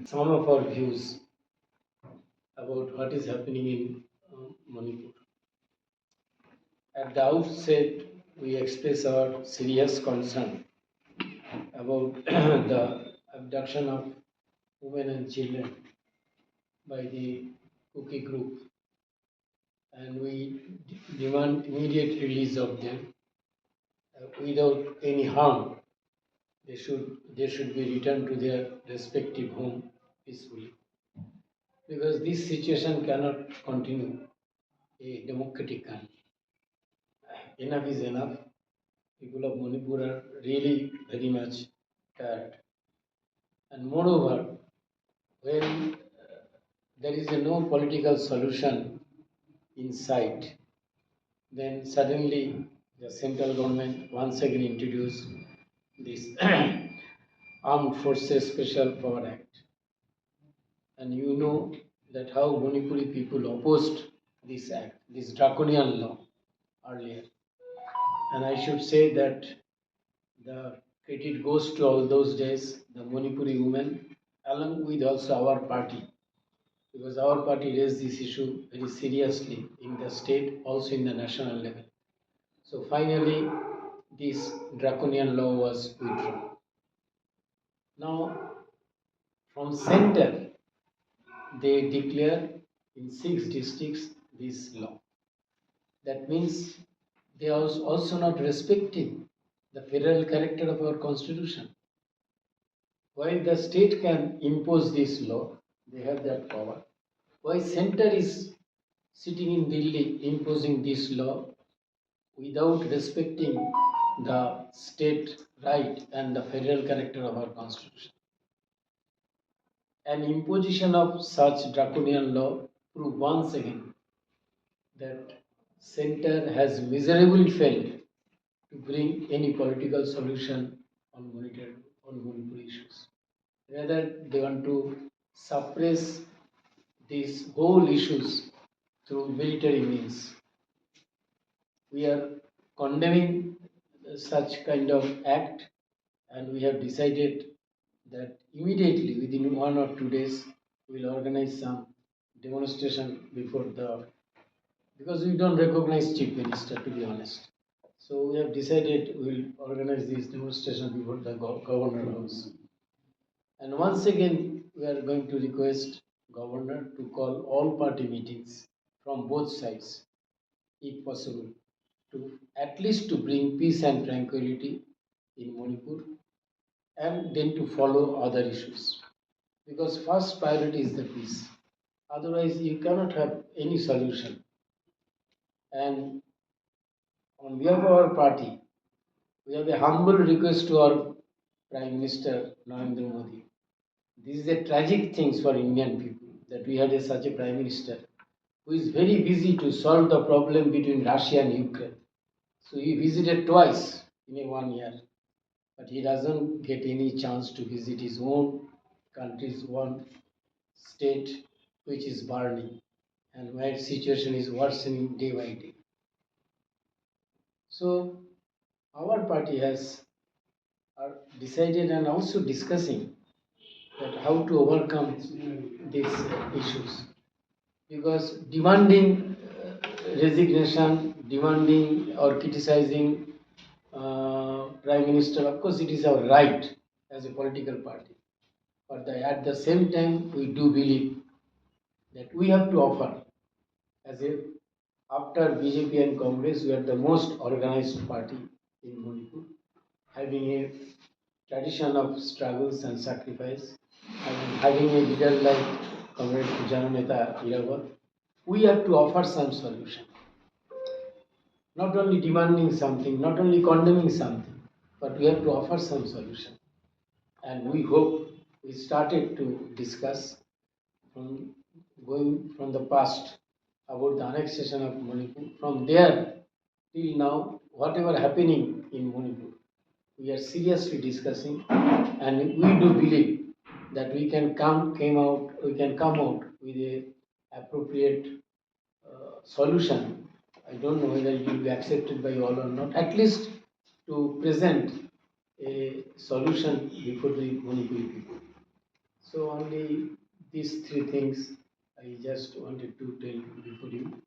some of our views about what is happening in Manipur. At the outset, we express our serious concern about the abduction of women and children by the Kuki group, and we demand immediate release of them without any harm. They should be returned to their respective home peacefully, because this situation cannot continue a democratic country. Enough is enough. People of Manipur are really very much tired. And moreover, when there is no political solution in sight, then suddenly the central government once again introduced this Armed Forces Special Power Act. And you know that how Manipuri people opposed this act, this draconian law earlier. And I should say that the credit goes to all those days, the Manipuri women, along with also our party, because our party raised this issue very seriously in the state, also in the national level. So finally, this draconian law was withdrawn. Now, from center, they declare in 6 districts this law. That means they are also not respecting the federal character of our constitution. While the state can impose this law, they have that power. Why center is sitting in Delhi imposing this law without respecting the state right and the federal character of our constitution? An imposition of such draconian law proves once again that center has miserably failed to bring any political solution on Manipur issues. Rather, they want to suppress these whole issues through military means. We are condemning such kind of act, and we have decided that immediately within 1 or 2 days we will organize some demonstration before the, because we don't recognize chief minister, to be honest. So we have decided we will organize this demonstration before the governor house. And once again, we are going to request governor to call all party meetings from both sides, if possible, to at least to bring peace and tranquility in Manipur, and then to follow other issues. Because first priority is the peace. Otherwise, you cannot have any solution. And on behalf of our party, we have a humble request to our Prime Minister Narendra Modi. This is a tragic thing for Indian people that we had such a Prime Minister who is very busy to solve the problem between Russia and Ukraine. So he visited twice in a 1 year, but he doesn't get any chance to visit his own country's one state which is burning and where situation is worsening day by day. So our party has decided and also discussing that how to overcome these issues, because demanding resignation, demanding or criticizing Prime Minister, of course it is our right as a political party, but at the same time we do believe that we have to offer, as a, after BJP and Congress, we are the most organized party in Manipur, having a tradition of struggles and sacrifice, and having a leader like Comrade Jananeta Iravat. We have to offer some solution. Not only demanding something, not only condemning something, but we have to offer some solution. And we hope we started to discuss from going from the past about the annexation of Manipur. From there till now, whatever happening in Manipur, we are seriously discussing, and we do believe that we can come out with a appropriate solution. I don't know whether it will be accepted by all or not. At least to present a solution before the Manipuri people. So only these three things I just wanted to tell before you.